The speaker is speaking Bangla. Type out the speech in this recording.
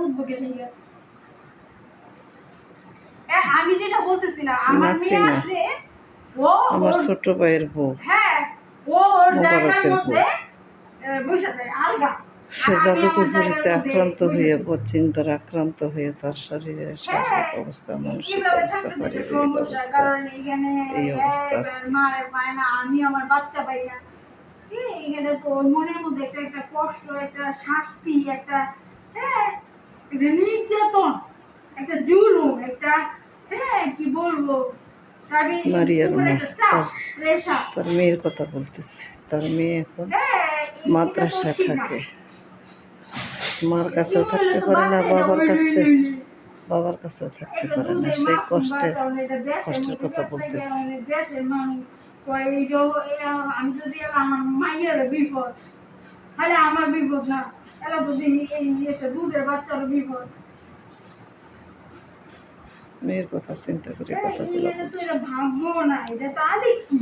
উঠবো কে লিগে। আমি যেটা বলতেছিলাম আমার মেয়ে আসলে ও আমার ছোট ভাইয়ের বউ, হ্যাঁ ও ওর জায়গার মোবারকের বউ, মধ্যে বসে যায় আলগা। সে জাদুঘুরিতে আক্রান্ত হয়ে বচিন্তার আক্রান্ত হয়ে তার শরীরের শারীরিক অবস্থা, মানসিক অবস্থা, পারিবারিক অবস্থা, এই অবস্থা আজকে। আমি আমার বাচ্চা পাই না, এখানে তো মনের মধ্যে একটা একটা কষ্ট, একটা শাস্তি, একটা হ্যাঁ একটা নির্যাতন, একটা জুলুম, একটা কি বলবো মারিয়ার মা তার মেয়ের কথা বলতেছে। তার মেয়ে এখন মাদ্রাসায় থাকে, মার কাছেও থাকতে পারে না, বাবার কাছেও থাকতে পারে না, সেই কষ্টের কথা বলতেছে। আমি যদি আমার মাইয়ের বিপদ, তাহলে আমার বিপদ না, এলা তো দিনই এই দুধের বাচ্চারও বিপদ। মেয়ের কথা চিন্তা করে কথাগুলো বলছে। ভাগ্য না, এটা তো আরেক কি